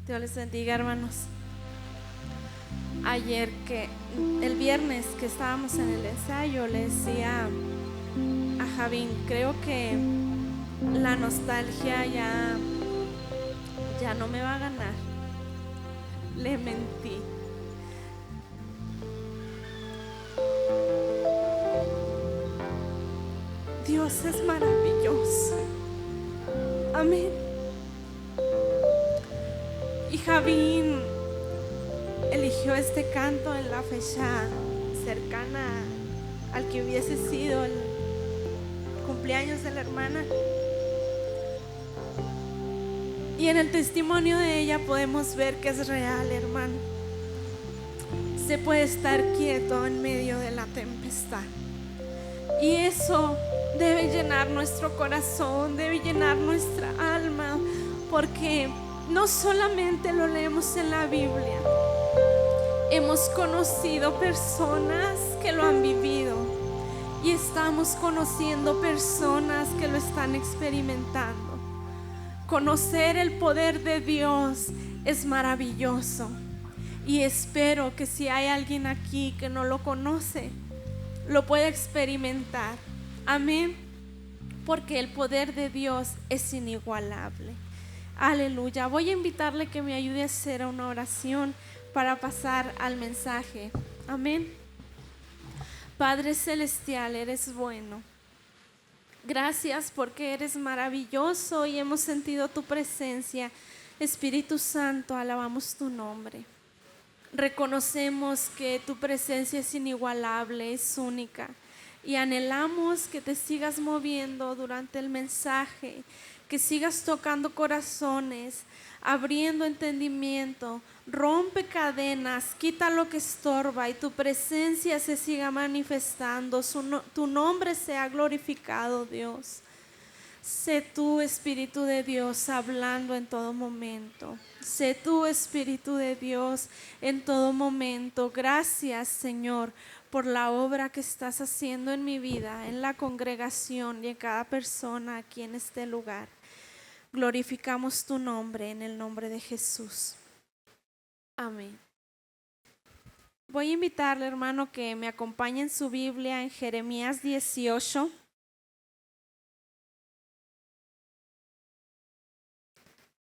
Dios les bendiga, hermanos. El viernes que estábamos en el ensayo, le decía a Javín, creo que la nostalgia ya no me va a ganar. Le mentí. Dios es maravilloso. Amén. Y Javín eligió este canto en la fecha cercana al que hubiese sido el cumpleaños de la hermana. Y en el testimonio de ella podemos ver que es real, hermano. Se puede estar quieto en medio de la tempestad. Y eso debe llenar nuestro corazón, debe llenar nuestra alma, porque no solamente lo leemos en la Biblia, hemos conocido personas que lo han vivido y estamos conociendo personas que lo están experimentando. Conocer el poder de Dios es maravilloso y espero que si hay alguien aquí que no lo conoce, lo pueda experimentar. Amén. Porque el poder de Dios es inigualable. Aleluya. Voy a invitarle que me ayude a hacer una oración para pasar al mensaje. Amén. Padre celestial, eres bueno. Gracias porque eres maravilloso y hemos sentido tu presencia. Espíritu Santo, alabamos tu nombre. Reconocemos que tu presencia es inigualable, es única, y anhelamos que te sigas moviendo durante el mensaje, que sigas tocando corazones, abriendo entendimiento, rompe cadenas, quita lo que estorba y tu presencia se siga manifestando, tu nombre sea glorificado, Dios. Sé tú, Espíritu de Dios, hablando en todo momento. Sé tú, Espíritu de Dios, en todo momento. Gracias, Señor, por la obra que estás haciendo en mi vida, en la congregación y en cada persona aquí en este lugar. Glorificamos tu nombre en el nombre de Jesús. Amén. Voy a invitarle, hermano, que me acompañe en su Biblia en Jeremías 18.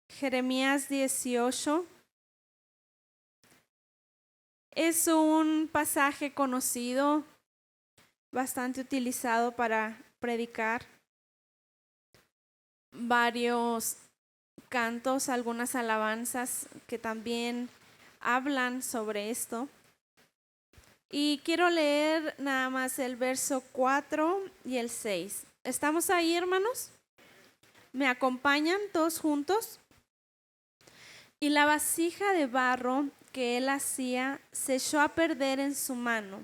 Jeremías 18 es un pasaje conocido, bastante utilizado para predicar. Varios cantos, algunas alabanzas que también hablan sobre esto. Y quiero leer nada más el verso 4 y el 6. ¿Estamos ahí, hermanos? ¿Me acompañan todos juntos? Y la vasija de barro que él hacía se echó a perder en su mano,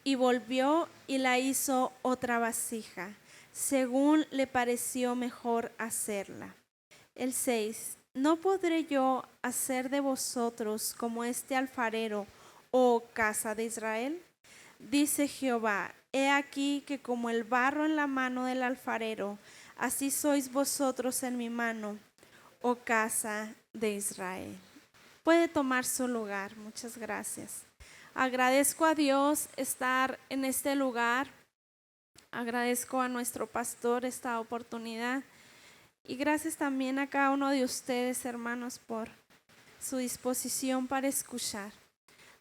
y volvió y la hizo otra vasija, según le pareció mejor hacerla. El 6. ¿No podré yo hacer de vosotros como este alfarero, oh casa de Israel? Dice Jehová, he aquí que como el barro en la mano del alfarero, así sois vosotros en mi mano, oh casa de Israel. Puede tomar su lugar. Muchas gracias. Agradezco a Dios estar en este lugar. Agradezco a nuestro pastor esta oportunidad. Y gracias también a cada uno de ustedes, hermanos, por su disposición para escuchar.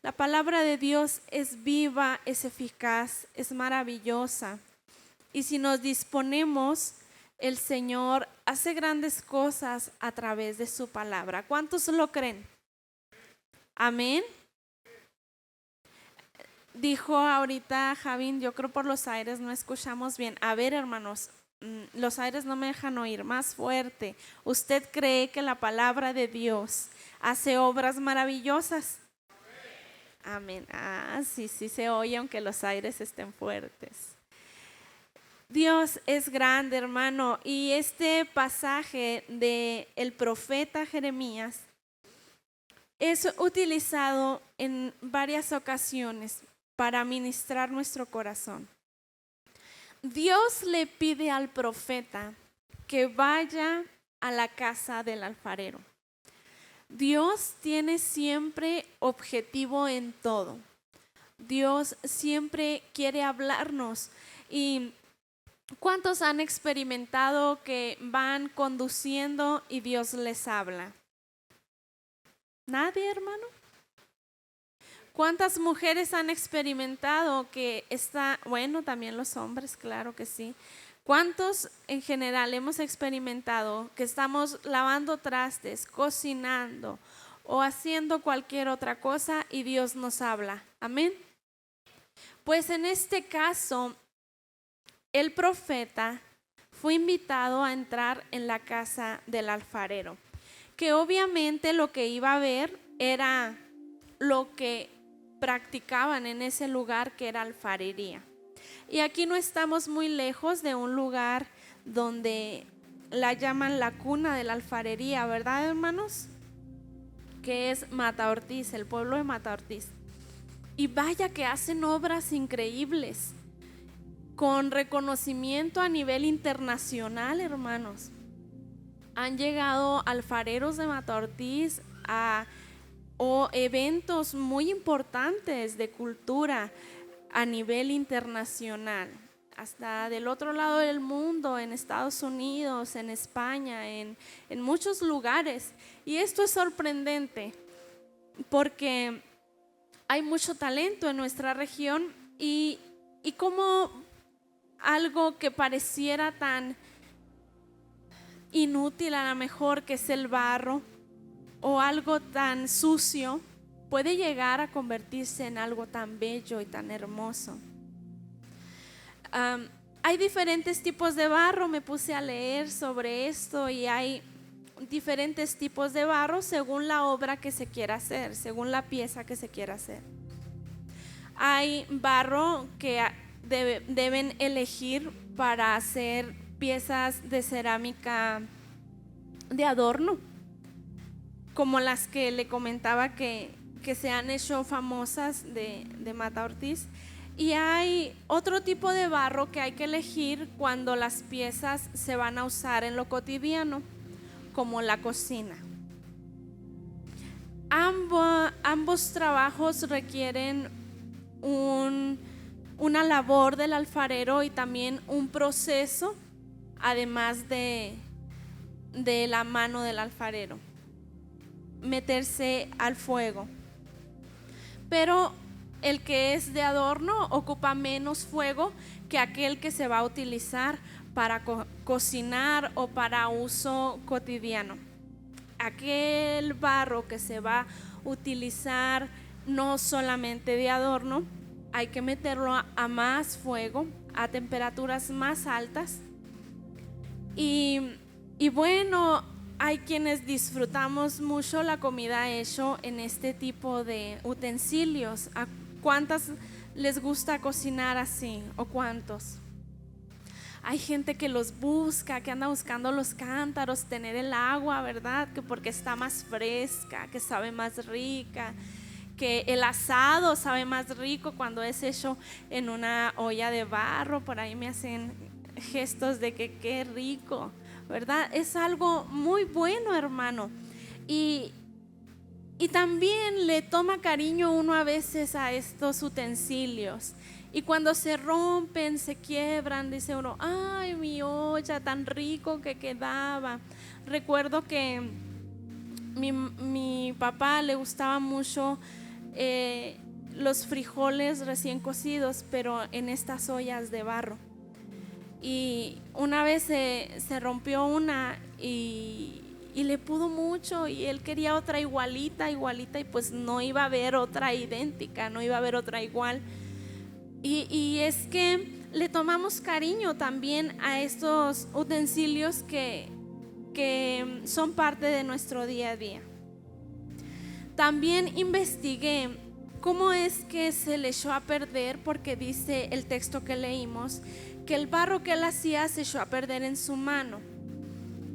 La palabra de Dios es viva, es eficaz, es maravillosa. Y si nos disponemos, el Señor hace grandes cosas a través de su palabra. ¿Cuántos lo creen? Amén. Dijo ahorita Javín, yo creo por los aires no escuchamos bien. A ver, hermanos, los aires no me dejan oír, más fuerte. ¿Usted cree que la palabra de Dios hace obras maravillosas? Amén. Sí se oye aunque los aires estén fuertes. Dios es grande, hermano, y este pasaje de el profeta Jeremías es utilizado en varias ocasiones para ministrar nuestro corazón. Dios le pide al profeta que vaya a la casa del alfarero. Dios tiene siempre objetivo en todo. Dios siempre quiere hablarnos. ¿Y cuántos han experimentado que van conduciendo y Dios les habla? ¿Nadie, hermano? ¿Cuántas mujeres han experimentado que bueno, también los hombres, claro que sí. ¿Cuántos en general hemos experimentado que estamos lavando trastes, cocinando o haciendo cualquier otra cosa y Dios nos habla? Amén. Pues en este caso, el profeta fue invitado a entrar en la casa del alfarero, que obviamente lo que iba a ver era lo que practicaban en ese lugar, que era alfarería. Y aquí no estamos muy lejos de un lugar donde la llaman la cuna de la alfarería, ¿verdad, hermanos? Que es Mata Ortiz, el pueblo de Mata Ortiz. Y vaya que hacen obras increíbles, con reconocimiento a nivel internacional, hermanos. Han llegado alfareros de Mata Ortiz o eventos muy importantes de cultura a nivel internacional, hasta del otro lado del mundo, en Estados Unidos, en España, en muchos lugares. Y esto es sorprendente porque hay mucho talento en nuestra región y como algo que pareciera tan inútil a lo mejor, que es el barro, o algo tan sucio, puede llegar a convertirse en algo tan bello y tan hermoso. Hay diferentes tipos de barro, me puse a leer sobre esto, y hay diferentes tipos de barro según la obra que se quiera hacer, según la pieza que se quiera hacer. Hay barro que deben elegir para hacer piezas de cerámica de adorno, como las que le comentaba que se han hecho famosas de Mata Ortiz. Y hay otro tipo de barro que hay que elegir cuando las piezas se van a usar en lo cotidiano, como la cocina. Ambos trabajos requieren una labor del alfarero y también un proceso, además de la mano del alfarero, meterse al fuego. Pero el que es de adorno ocupa menos fuego que aquel que se va a utilizar para cocinar o para uso cotidiano. Aquel barro que se va a utilizar no solamente de adorno, hay que meterlo a más fuego, a temperaturas más altas. Y bueno, hay quienes disfrutamos mucho la comida hecho en este tipo de utensilios. ¿A cuántas les gusta cocinar así? ¿O cuántos? Hay gente que los busca, que anda buscando los cántaros, tener el agua, ¿verdad? Que porque está más fresca, que sabe más rica, que el asado sabe más rico cuando es hecho en una olla de barro. Por ahí me hacen gestos de que qué rico, ¿verdad? Es algo muy bueno, hermano. Y también le toma cariño uno a veces a estos utensilios. Y cuando se rompen, se quiebran, dice uno, ay, mi olla, tan rico que quedaba. Recuerdo que mi papá le gustaba mucho los frijoles recién cocidos, pero en estas ollas de barro. Y una vez se rompió una y le pudo mucho, y él quería otra igualita, y pues no iba a haber otra idéntica, no iba a haber otra igual. Y es que le tomamos cariño también a estos utensilios que son parte de nuestro día a día. También investigué cómo es que se le echó a perder, porque dice el texto que leímos que el barro que él hacía se echó a perder en su mano.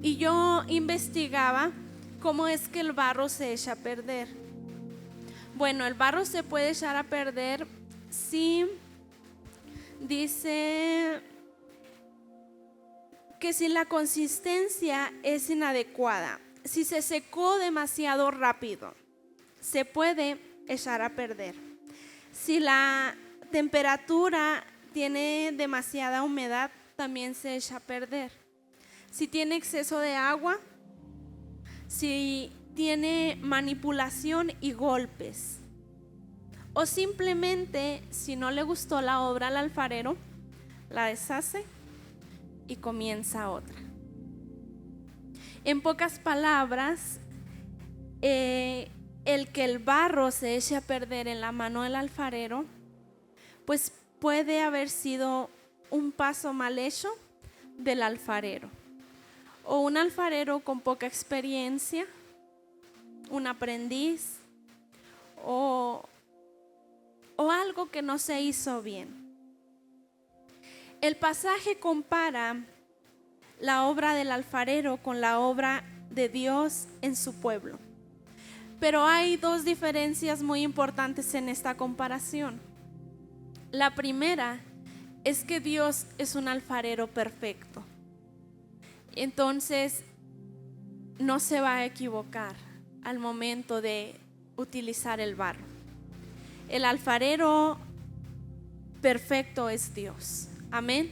Y yo investigaba cómo es que el barro se echa a perder. Bueno, el barro se puede echar a perder si dice que si la consistencia es inadecuada, si se secó demasiado rápido, se puede echar a perder. Si la temperatura tiene demasiada humedad, también se echa a perder. Si tiene exceso de agua, si tiene manipulación y golpes, o simplemente si no le gustó la obra al alfarero, la deshace y comienza otra. En pocas palabras, el que el barro se eche a perder en la mano del alfarero, pues puede haber sido un paso mal hecho del alfarero, o un alfarero con poca experiencia, un aprendiz, o algo que no se hizo bien. El pasaje compara la obra del alfarero con la obra de Dios en su pueblo. Pero hay dos diferencias muy importantes en esta comparación. La primera es que Dios es un alfarero perfecto. Entonces no se va a equivocar al momento de utilizar el barro. El alfarero perfecto es Dios. Amén.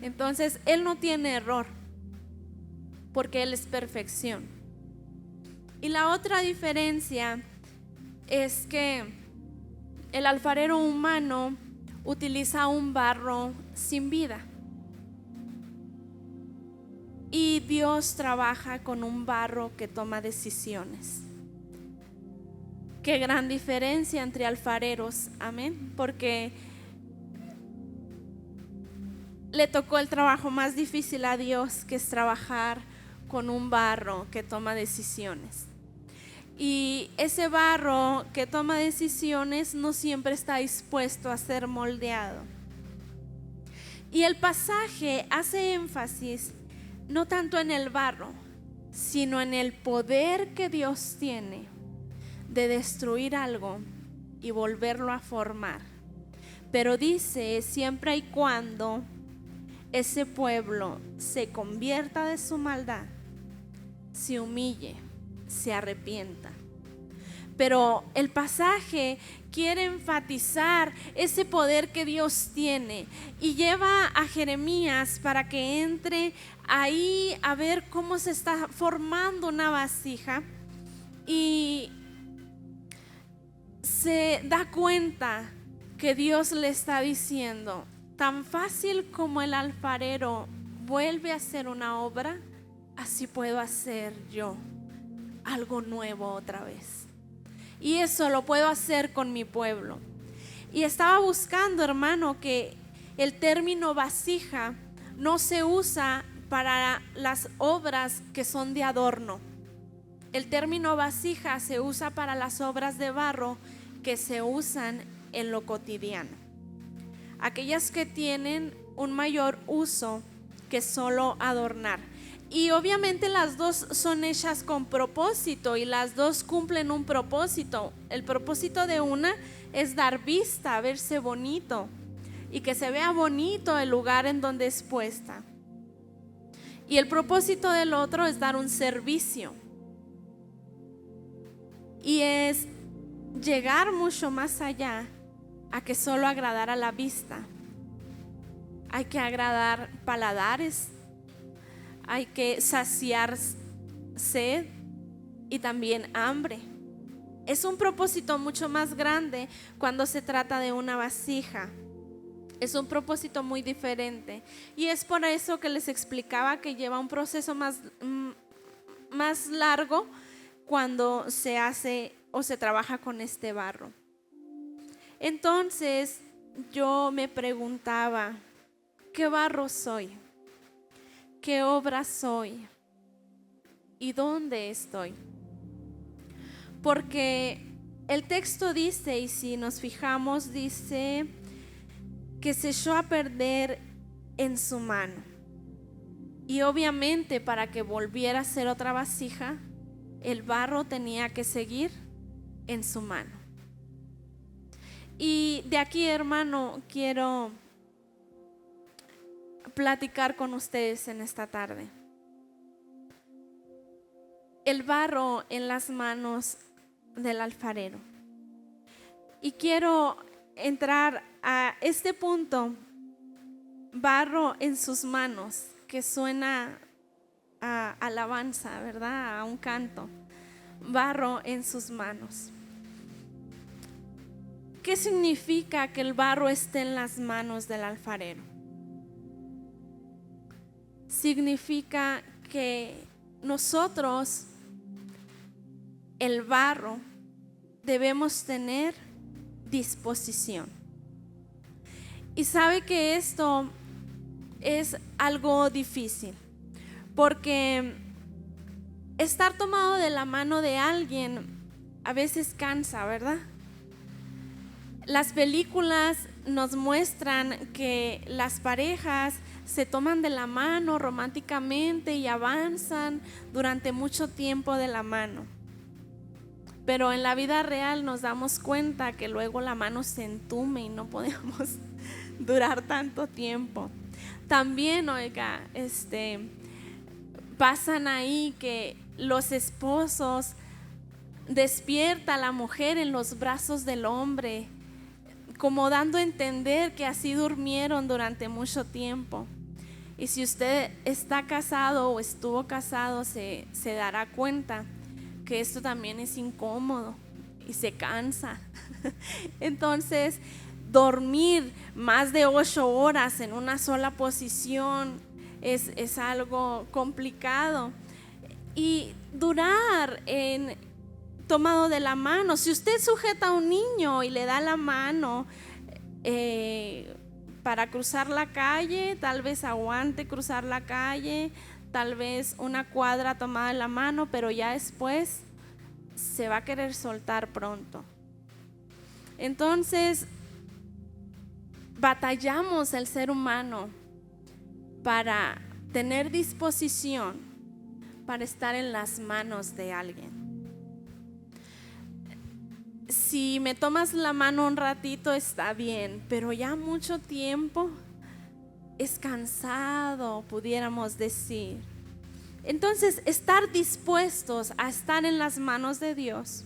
Entonces Él no tiene error, porque Él es perfección. Y la otra diferencia es que el alfarero humano utiliza un barro sin vida, y Dios trabaja con un barro que toma decisiones. Qué gran diferencia entre alfareros, amén, porque le tocó el trabajo más difícil a Dios, que es trabajar con un barro que toma decisiones. Y ese barro que toma decisiones no siempre está dispuesto a ser moldeado. Y el pasaje hace énfasis no tanto en el barro, sino en el poder que Dios tiene de destruir algo y volverlo a formar. Pero dice, siempre y cuando ese pueblo se convierta de su maldad, se humille, se arrepienta. Pero el pasaje quiere enfatizar ese poder que Dios tiene, y lleva a Jeremías para que entre ahí a ver cómo se está formando una vasija, y se da cuenta que Dios le está diciendo: tan fácil como el alfarero vuelve a hacer una obra, así puedo hacer yo algo nuevo otra vez. Y eso lo puedo hacer con mi pueblo. Y estaba buscando, hermano, que el término vasija no se usa para las obras que son de adorno. El término vasija se usa para las obras de barro que se usan en lo cotidiano, aquellas que tienen un mayor uso que solo adornar. Y obviamente las dos son hechas con propósito, y las dos cumplen un propósito. El propósito de una es dar vista, verse bonito, y que se vea bonito el lugar en donde es puesta. Y el propósito del otro es dar un servicio, y es llegar mucho más allá a que solo agradar a la vista. Hay que agradar paladares, hay que saciar sed y también hambre. Es un propósito mucho más grande cuando se trata de una vasija. Es un propósito muy diferente, y es por eso que les explicaba que lleva un proceso más largo cuando se hace o se trabaja con este barro. Entonces yo me preguntaba, ¿qué barro soy? ¿Qué obra soy? ¿Y dónde estoy? Porque el texto dice, y si nos fijamos, dice que se echó a perder en su mano. Y obviamente para que volviera a ser otra vasija, el barro tenía que seguir en su mano. Y de aquí, hermano, quiero platicar con ustedes en esta tarde. el barro en las manos del alfarero. Y quiero entrar a este punto, barro en sus manos, que suena a alabanza, ¿verdad? A un canto. Barro en sus manos. ¿Qué significa que el barro esté en las manos del alfarero? Significa que nosotros, el barro, debemos tener disposición. Y sabe que esto es algo difícil, porque estar tomado de la mano de alguien a veces cansa, ¿verdad? Las películas nos muestran que las parejas se toman de la mano románticamente y avanzan durante mucho tiempo de la mano. Pero en la vida real nos damos cuenta que luego la mano se entume y no podemos durar tanto tiempo. También, oiga, pasan ahí que los esposos despiertan a la mujer en los brazos del hombre, como dando a entender que así durmieron durante mucho tiempo. Y si usted está casado o estuvo casado, se dará cuenta que esto también es incómodo y se cansa. Entonces, dormir más de 8 horas en una sola posición es algo complicado. Y durar tomado de la mano. Si usted sujeta a un niño y le da la mano para cruzar la calle, tal vez aguante cruzar la calle, tal vez una cuadra tomada de la mano, pero ya después se va a querer soltar pronto. Entonces, batallamos el ser humano para tener disposición para estar en las manos de alguien. Si me tomas la mano un ratito está bien, pero ya mucho tiempo es cansado, pudiéramos decir. Entonces, estar dispuestos a estar en las manos de Dios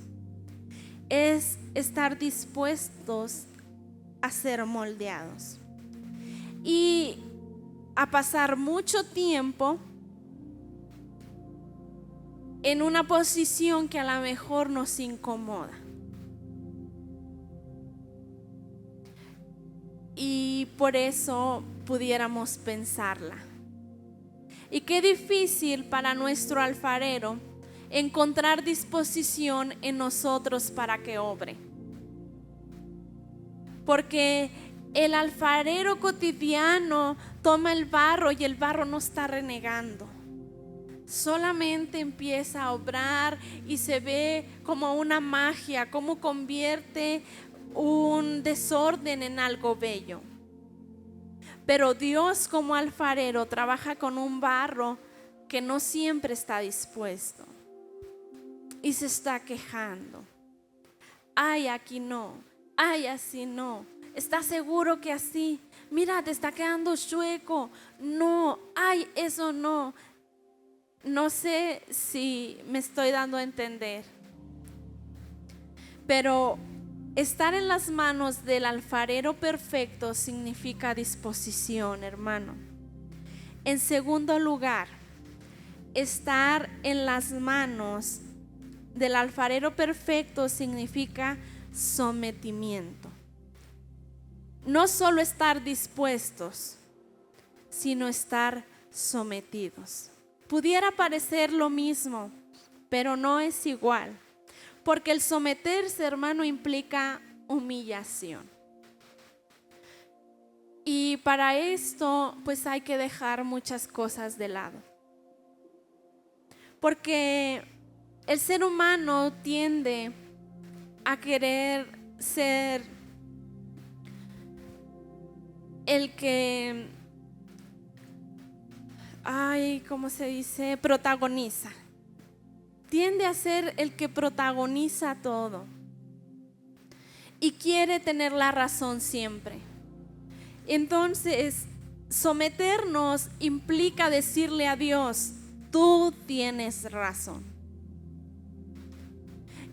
es estar dispuestos a ser moldeados y a pasar mucho tiempo en una posición que a lo mejor nos incomoda. Y por eso pudiéramos pensarla. Y qué difícil para nuestro alfarero encontrar disposición en nosotros para que obre. Porque el alfarero cotidiano toma el barro y el barro no está renegando. Solamente empieza a obrar y se ve como una magia, cómo convierte un desorden en algo bello. Pero Dios como alfarero trabaja con un barro que no siempre está dispuesto y se está quejando. Ay, aquí no. Ay, así no. ¿Estás seguro que así? Mira, te está quedando chueco. No, ay, eso no. No sé si me estoy dando a entender. Pero estar en las manos del alfarero perfecto significa disposición, hermano. En segundo lugar, estar en las manos del alfarero perfecto significa sometimiento. No solo estar dispuestos, sino estar sometidos. Pudiera parecer lo mismo, pero no es igual. Porque el someterse, hermano, implica humillación. Y para esto, pues hay que dejar muchas cosas de lado. Porque el ser humano tiende a querer ser el que, ¿cómo se dice? Protagoniza. Tiende a ser el que protagoniza todo y quiere tener la razón siempre. Entonces, someternos implica decirle a Dios: tú tienes razón.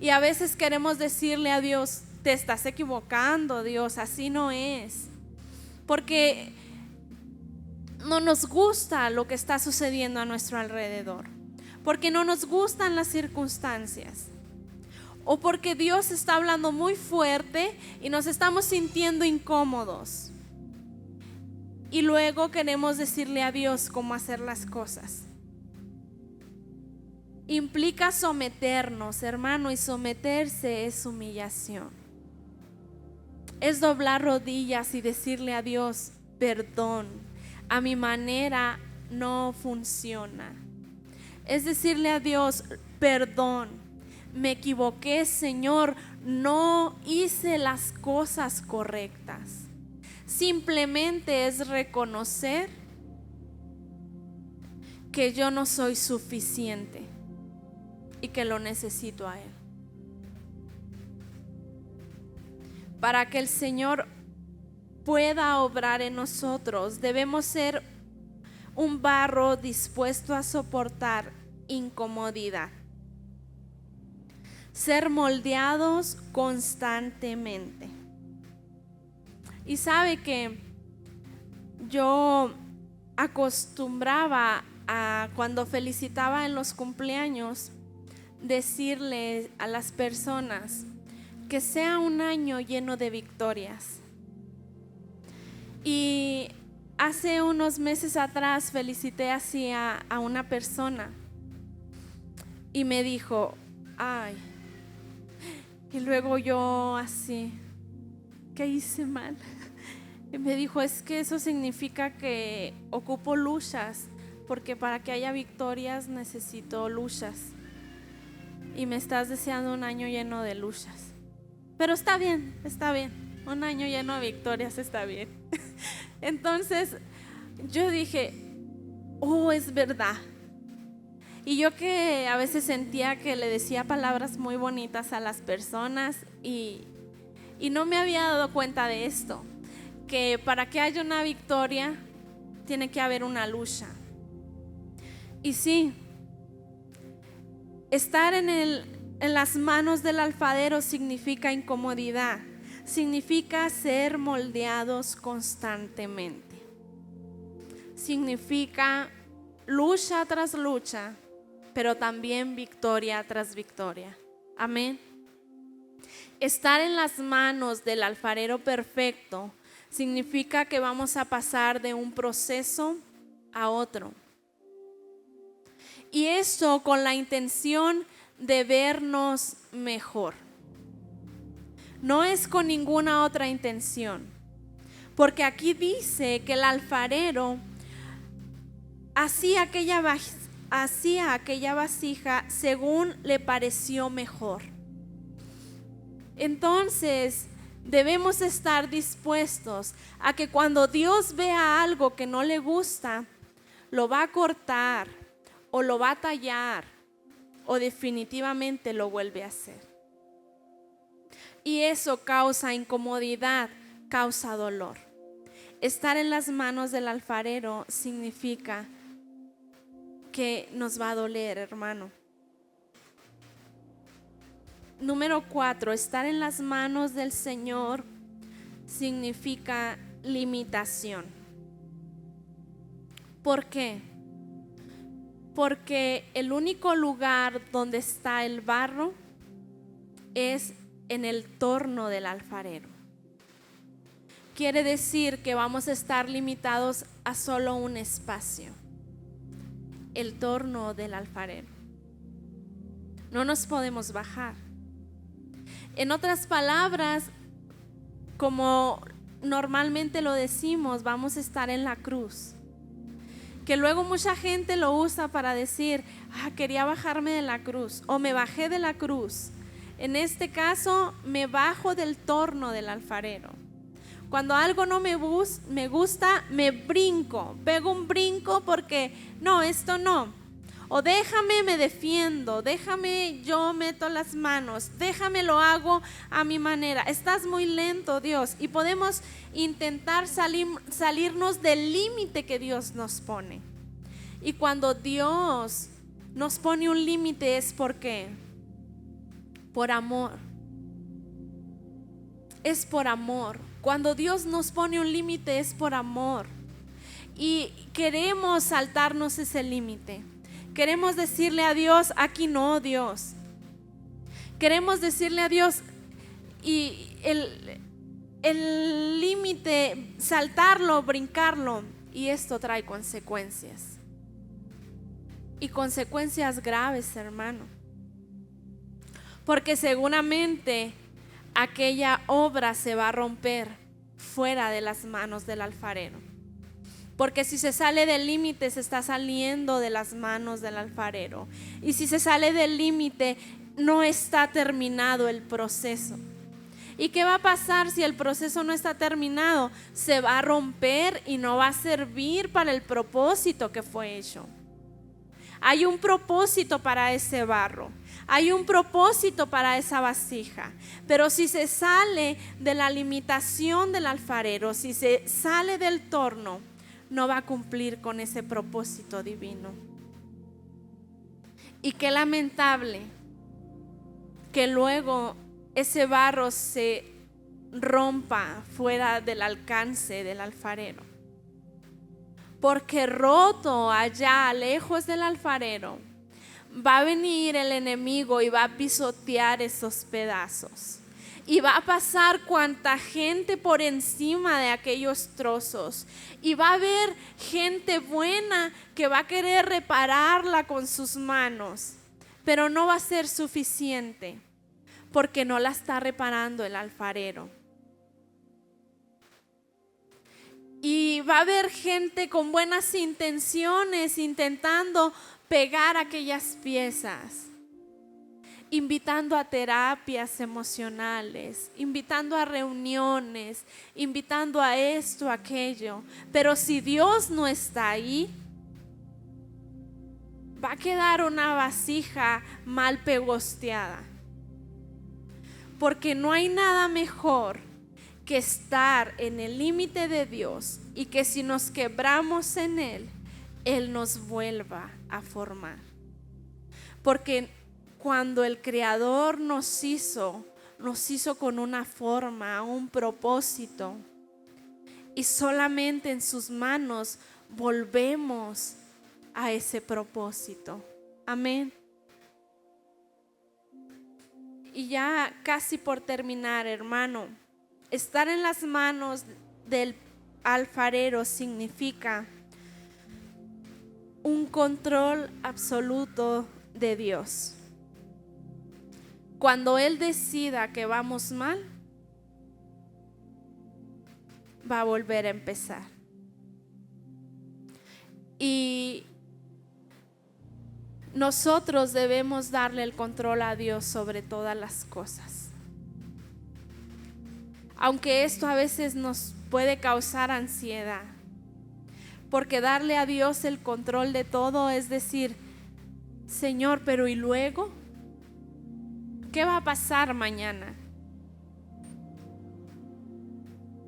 Y a veces queremos decirle a Dios, te estás equivocando, Dios, así no es. Porque no nos gusta lo que está sucediendo a nuestro alrededor. Porque no nos gustan las circunstancias. O porque Dios está hablando muy fuerte y nos estamos sintiendo incómodos. Y luego queremos decirle a Dios cómo hacer las cosas. Implica someternos, hermano, y someterse es humillación. Es doblar rodillas y decirle a Dios, perdón, a mi manera no funciona. Es decirle a Dios, perdón, me equivoqué, Señor, no hice las cosas correctas. Simplemente es reconocer que yo no soy suficiente y que lo necesito a Él. Para que el Señor pueda obrar en nosotros, debemos ser un barro dispuesto a soportar incomodidad. Ser moldeados constantemente. Y sabe que yo acostumbraba a, cuando felicitaba en los cumpleaños, decirle a las personas que sea un año lleno de victorias. Y hace unos meses atrás felicité así a una persona y me dijo, ay, y luego yo así, ¿qué hice mal? Y me dijo, es que eso significa que ocupo luchas, porque para que haya victorias necesito luchas. Y me estás deseando un año lleno de luchas. Pero está bien, un año lleno de victorias está bien. Entonces yo dije, oh, es verdad. Y yo que a veces sentía que le decía palabras muy bonitas a las personas y no me había dado cuenta de esto, que para que haya una victoria tiene que haber una lucha. Y sí, estar en las manos del alfarero significa incomodidad, significa ser moldeados constantemente, significa lucha tras lucha, pero también victoria tras victoria. Amén. Estar en las manos del alfarero perfecto significa que vamos a pasar de un proceso a otro. Y eso con la intención de vernos mejor. No es con ninguna otra intención. Porque aquí dice que el alfarero hacía aquella vasija según le pareció mejor. Entonces debemos estar dispuestos a que cuando Dios vea algo que no le gusta, lo va a cortar o lo va a tallar o definitivamente lo vuelve a hacer. Y eso causa incomodidad, causa dolor. Estar en las manos del alfarero significa que nos va a doler, hermano. Número 4, estar en las manos del Señor significa limitación. ¿Por qué? Porque el único lugar donde está el barro es en el torno del alfarero. Quiere decir que vamos a estar limitados a solo un espacio, el torno del alfarero. No nos podemos bajar. En otras palabras, como normalmente lo decimos, vamos a estar en la cruz. Que luego mucha gente lo usa para decir, quería bajarme de la cruz o me bajé de la cruz. En este caso, me bajo del torno del alfarero. Cuando algo no me gusta, me brinco, pego un brinco porque no, esto no. O déjame, me defiendo, déjame, yo meto las manos, déjame, lo hago a mi manera. Estás muy lento, Dios. Y podemos intentar salirnos del límite que Dios nos pone. Y cuando Dios nos pone un límite es porque por amor. Es por amor. Cuando Dios nos pone un límite es por amor. Y queremos saltarnos ese límite. Queremos decirle a Dios, aquí no, Dios. Queremos decirle a Dios, y el límite, saltarlo, brincarlo, y esto trae consecuencias. Y consecuencias graves, hermano. Porque seguramente aquella obra se va a romper fuera de las manos del alfarero. Porque si se sale del límite, se está saliendo de las manos del alfarero. Y si se sale del límite, no está terminado el proceso. ¿Y qué va a pasar si el proceso no está terminado? Se va a romper y no va a servir para el propósito que fue hecho. Hay un propósito para ese barro. Hay un propósito para esa vasija. Pero si se sale de la limitación del alfarero, si se sale del torno, no va a cumplir con ese propósito divino. Y qué lamentable que luego ese barro se rompa fuera del alcance del alfarero. Porque roto allá, lejos del alfarero, va a venir el enemigo y va a pisotear esos pedazos. Y va a pasar cuanta gente por encima de aquellos trozos. Y va a haber gente buena que va a querer repararla con sus manos. Pero no va a ser suficiente, porque no la está reparando el alfarero. Y va a haber gente con buenas intenciones intentando pegar aquellas piezas, invitando a terapias emocionales, invitando a reuniones, invitando a esto, aquello. Pero si Dios no está ahí, va a quedar una vasija mal pegosteada. Porque no hay nada mejor que estar en el límite de Dios y que si nos quebramos en Él, Él nos vuelva a formar. Porque cuando el Creador nos hizo con una forma, un propósito, y solamente en sus manos volvemos a ese propósito. Amén. Y ya casi por terminar, hermano, estar en las manos del alfarero significa un control absoluto de Dios. Cuando Él decida que vamos mal, va a volver a empezar. Y nosotros debemos darle el control a Dios sobre todas las cosas. Aunque esto a veces nos puede causar ansiedad, porque darle a Dios el control de todo es decir, Señor, pero ¿y luego? ¿Qué va a pasar mañana?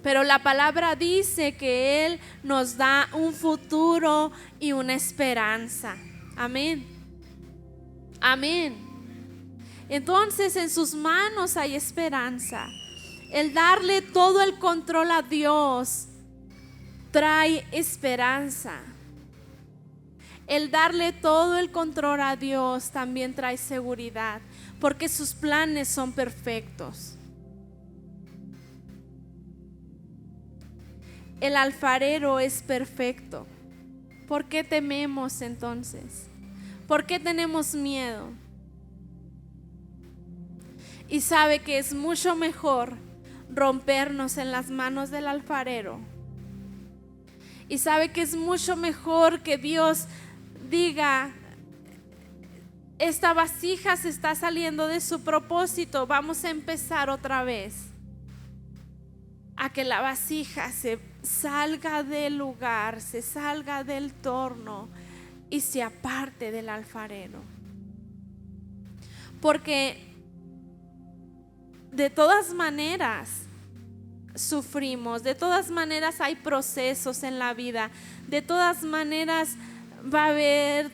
Pero la palabra dice que Él nos da un futuro y una esperanza. Amén. Amén. Entonces en sus manos hay esperanza. El darle todo el control a Dios trae esperanza. El darle todo el control a Dios también trae seguridad, porque sus planes son perfectos. El alfarero es perfecto. ¿Por qué tememos entonces? ¿Por qué tenemos miedo? Y sabe que es mucho mejor rompernos en las manos del alfarero. Y sabe que es mucho mejor que Dios diga, esta vasija se está saliendo de su propósito, vamos a empezar otra vez. A que la vasija se salga del lugar, se salga del torno y se aparte del alfarero. Porque de todas maneras sufrimos, de todas maneras hay procesos en la vida, de todas maneras va a haber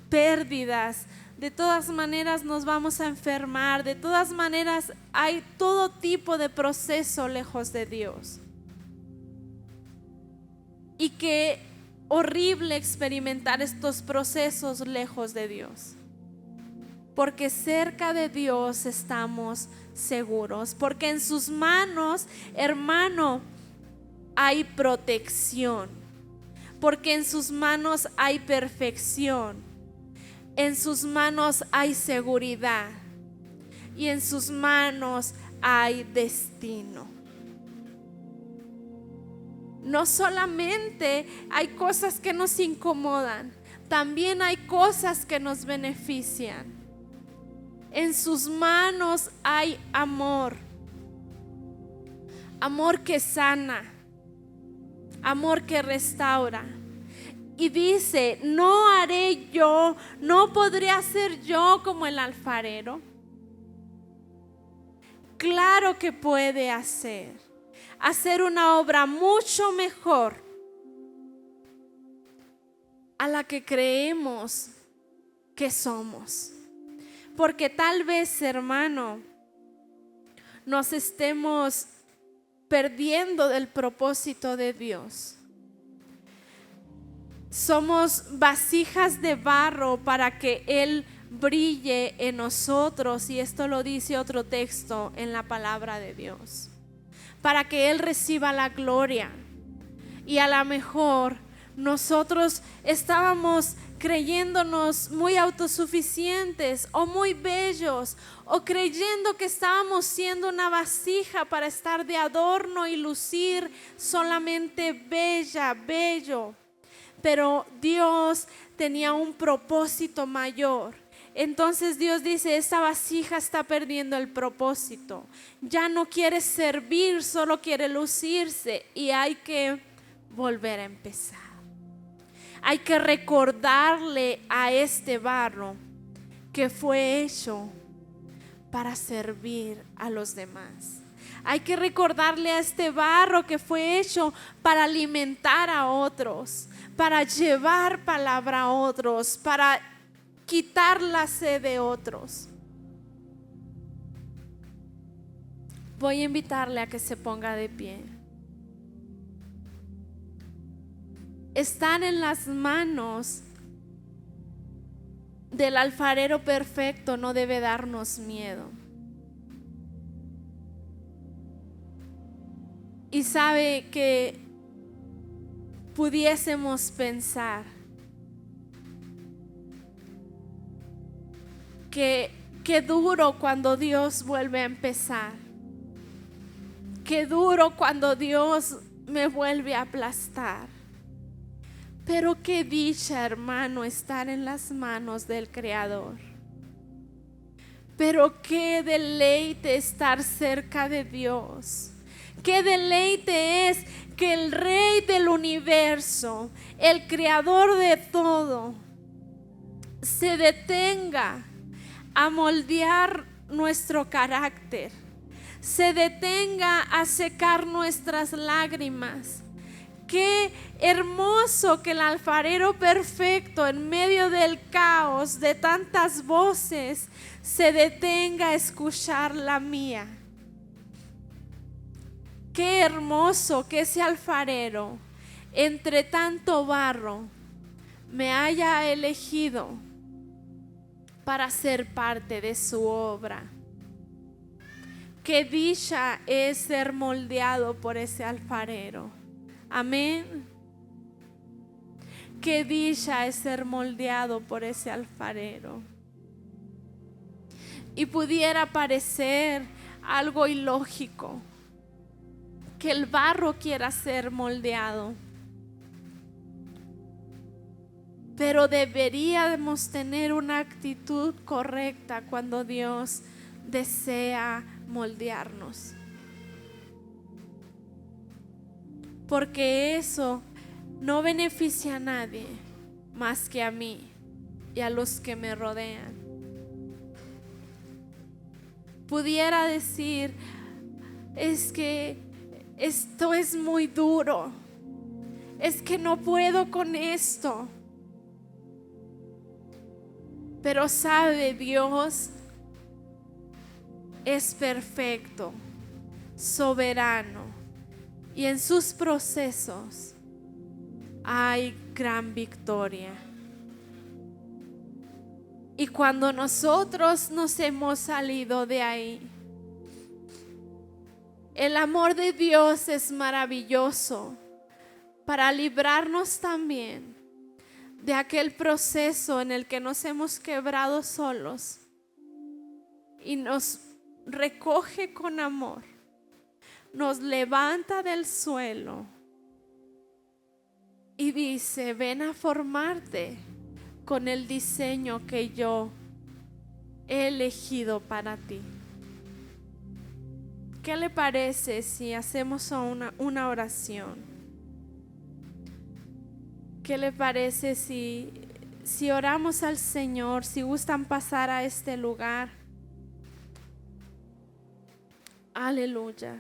pérdidas, de todas maneras nos vamos a enfermar, de todas maneras hay todo tipo de proceso lejos de Dios. Y qué horrible experimentar estos procesos lejos de Dios. Porque cerca de Dios estamos seguros, porque en sus manos, hermano, hay protección, porque en sus manos hay perfección, en sus manos hay seguridad y en sus manos hay destino. No solamente hay cosas que nos incomodan, también hay cosas que nos benefician. En sus manos hay amor, amor que sana, amor que restaura. Y dice, no haré yo, no podré hacer yo como el alfarero. Claro que puede hacer una obra mucho mejor a la que creemos que somos. Porque tal vez, hermano, nos estemos perdiendo del propósito de Dios. Somos vasijas de barro para que Él brille en nosotros, y esto lo dice otro texto en la palabra de Dios, para que Él reciba la gloria. Y a lo mejor nosotros estábamos creyéndonos muy autosuficientes o muy bellos, o creyendo que estábamos siendo una vasija para estar de adorno y lucir solamente bella, bello. Pero Dios tenía un propósito mayor. Entonces Dios dice, esta vasija está perdiendo el propósito. Ya no quiere servir, solo quiere lucirse, y hay que volver a empezar. Hay que recordarle a este barro que fue hecho para servir a los demás. Hay que recordarle a este barro que fue hecho para alimentar a otros, para llevar palabra a otros, para quitar la sed de otros. Voy a invitarle a que se ponga de pie. Estar en las manos del alfarero perfecto no debe darnos miedo. Y sabe que pudiésemos pensar que qué duro cuando Dios vuelve a empezar. Qué duro cuando Dios me vuelve a aplastar. Pero qué dicha, hermano, estar en las manos del Creador. Pero qué deleite estar cerca de Dios. Qué deleite es que el Rey del universo, el Creador de todo, se detenga a moldear nuestro carácter, se detenga a secar nuestras lágrimas. Qué hermoso que el alfarero perfecto, en medio del caos de tantas voces, se detenga a escuchar la mía. Qué hermoso que ese alfarero, entre tanto barro, me haya elegido para ser parte de su obra. Qué dicha es ser moldeado por ese alfarero. Amén. Qué dicha es ser moldeado por ese alfarero. Y pudiera parecer algo ilógico que el barro quiera ser moldeado, pero deberíamos tener una actitud correcta cuando Dios desea moldearnos. Porque eso no beneficia a nadie más que a mí y a los que me rodean. Pudiera decir, es que esto es muy duro, es que no puedo con esto. Pero sabe, Dios es perfecto, soberano, y en sus procesos hay gran victoria. Y cuando nosotros nos hemos salido de ahí, el amor de Dios es maravilloso para librarnos también de aquel proceso en el que nos hemos quebrado solos y nos recoge con amor, nos levanta del suelo y dice: ven a formarte con el diseño que yo he elegido para ti. ¿Qué le parece si hacemos una oración? ¿Qué le parece si oramos al Señor? Si gustan pasar a este lugar. Aleluya.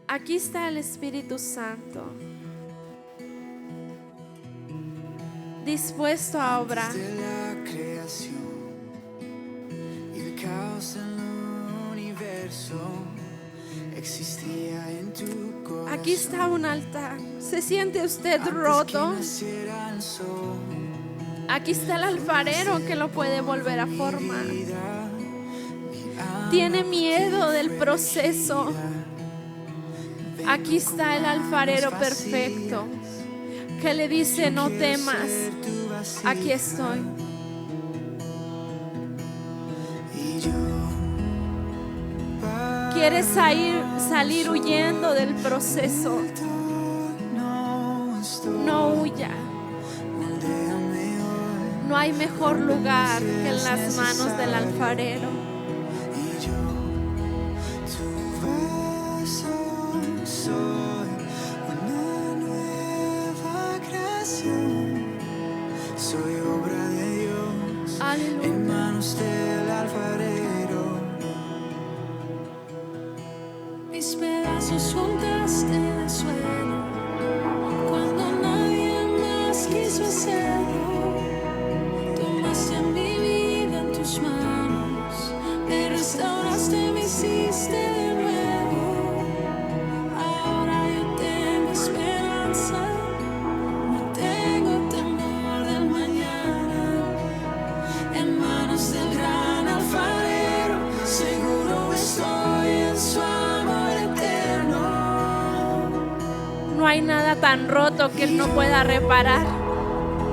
Aquí está el Espíritu Santo, dispuesto a obrar. Desde la creación y el caos en el universo existía en tu corazón. Aquí está un altar. ¿Se siente usted Antes roto? que naciera el sol, Aquí está el alfarero que lo puede volver a formar. vida, mi alma Tiene miedo del proceso. Aquí está el alfarero perfecto que le dice: no temas, aquí estoy. y yo ¿Quieres salir huyendo del proceso? no estoy. No huya. Moldéame hoy No hay mejor lugar que en las manos del alfarero. y yo tu vaso soy, una nueva creación. Soy obra de Dios Aleluya. en manos del alfarero. Mis pedazos juntaste del suelo cuando nadie más quiso hacerlo. Tomaste mi vida en tus manos, me restauraste, me hiciste de nuevo. Ahora yo tengo esperanza, no tengo temor del mañana. En manos del gran alfarero, seguro estoy en su amor eterno. No hay nada tan roto que Él no pueda reparar.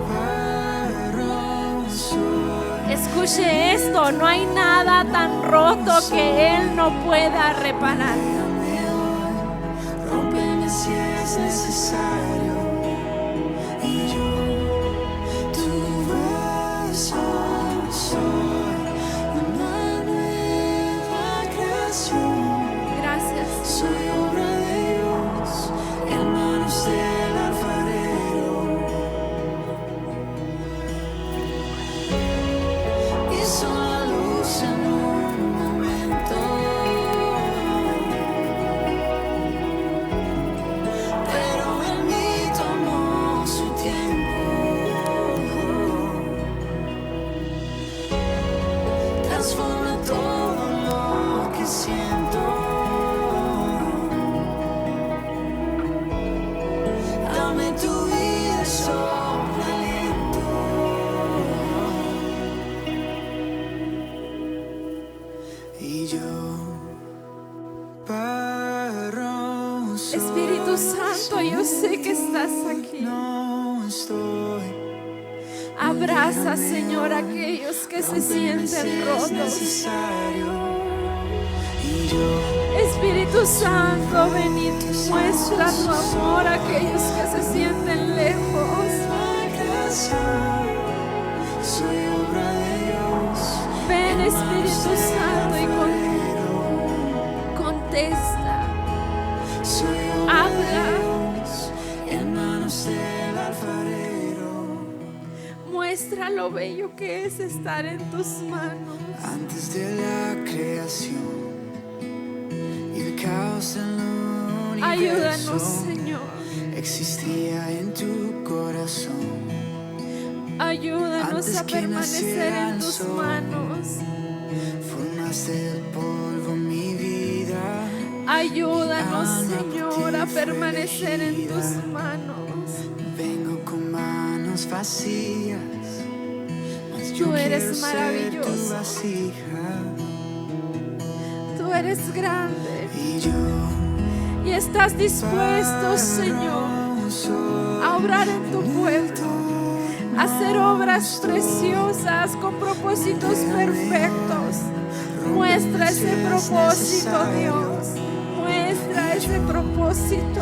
Varón soy, Escuche esto: no hay nada tan roto que Él no pueda reparar. rómpeme si es necesario. Y yo, tu vaso soy, una nueva creación. Gracias. Soy obra de Dios en manos del alfarero. Hizo la luz en un momento, pero en mí tomó su tiempo. Transforma todo lo que siento. Dame tu vida, sopla aliento. Y yo, varón soy, Espíritu Santo, yo sé que estás aquí. no estoy. Abraza, Señor, a aquellos que se Rómpeme si sienten es rotos. necesario. Y yo, Espíritu Santo, ven y muestra tu amor a aquellos que se sienten lejos. soy obra de Dios. Ven, Espíritu Santo, y contesta. Soy obra Habla. de Dios en manos del alfarero. Muestra lo bello que es estar en tus manos. Antes de la creación y el caos en el universo, Ayúdanos, Señor. existía en tu corazón. Ayúdanos Antes a que permanecer naciera en el tus sol, manos. formaste del polvo mi vida. Ayúdanos, Mi alma por Señor, a ti fue permanecer en tus elegida. manos. Vengo con manos vacías, mas yo Tú eres quiero ser tu maravilloso. vasija. Tú eres grande Y yo y estás dispuesto, Señor, a obrar en tu pueblo, a hacer obras preciosas con propósitos perfectos. Muestra ese propósito, Dios. Muestra ese propósito.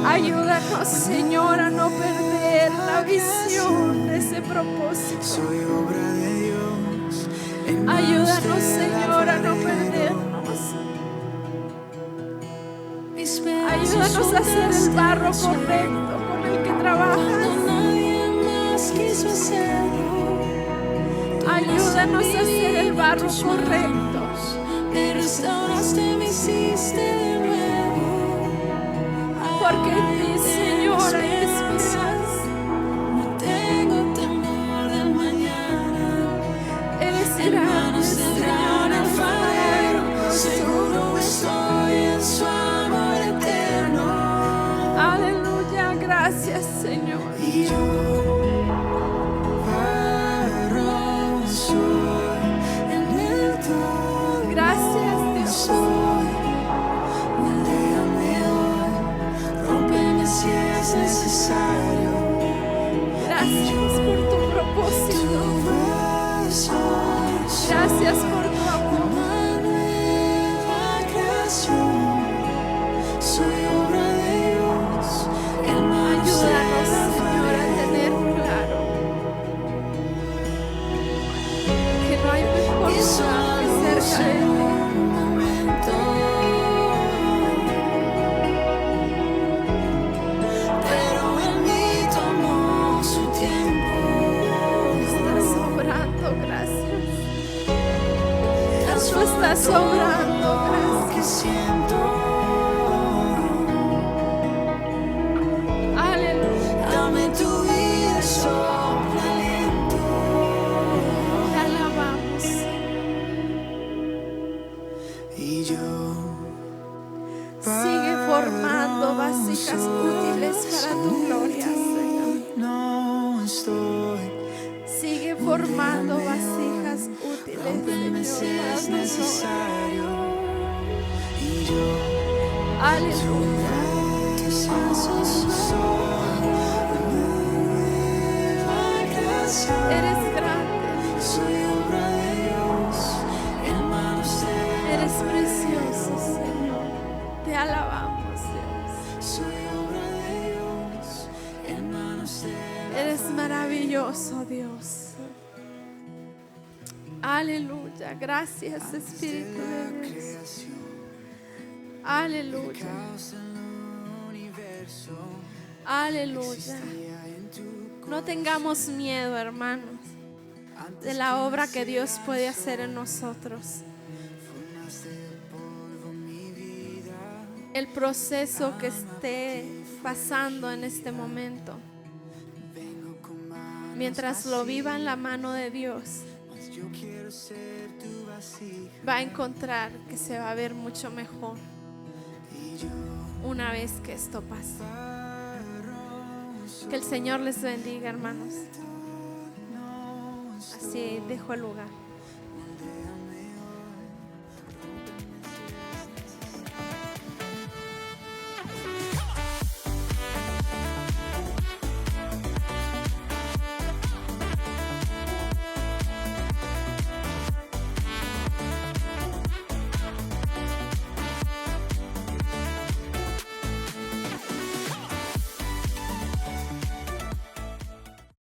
Ayúdanos, Señor, a no perder la visión de ese propósito. Soy obra de Dios. Ayúdanos, Señor, a no perdernos. Ayúdanos a hacer el barro correcto con el que trabajas. Nadie más quiso hacerlo. Ayúdanos a hacer el barro correcto. Me restauraste, me hiciste de nuevo. Porque en ti, Señor, hay esperanza. No tengo temor del mañana. Eres En grande, manos del gran Señor, eres alfarero, maravilloso. seguro estoy en su amor eterno. Aleluya, gracias, Señor. Y yo varón soy, en el todo Gracias, Dios. soy. Moldéame hoy, rómpeme si es necesario. Gracias por tu propósito. Gracias por tu amor. Una nueva creación. Soy obra de Dios. El mal Ayúdanos, Señor, a tener claro que no hay mejor y lugar que solo cerca de ti. un momento. Pero en mí tomó su tiempo. Estás obrando, gracias. Tú Transforma estás todo obrando, lo que gracias. siento. Aleluya. Dame tu vida, sopla aliento. Te alabamos. Y yo Sigue formando vasijas útiles para tu gloria, Señor. no estoy. Sigue formando vasijas útiles, Rómpeme si Señor, para es tu gloria. necesario. Y yo Aleluya. tus pasos soy una nueva creación. Eres grande, Soy obra de Dios, en manos de eres precioso, Señor. Te alabamos, Dios. Soy obra de Dios, en manos de Eres maravilloso, Dios. Aleluya. Gracias, Espíritu de Dios. creación. Aleluya. Caos en el universo. Aleluya. En tu No tengamos miedo, hermanos, de la obra que Dios puede hacer en nosotros. formaste del polvo mi vida. El proceso que esté pasando en este momento, Vengo con manos mientras lo viva en la mano de Dios, mas yo quiero ser tu vasija. va a encontrar que se va a ver mucho mejor Y yo una vez que esto pase. varón soy. Que el Señor les bendiga, hermanos. Así dejo el lugar.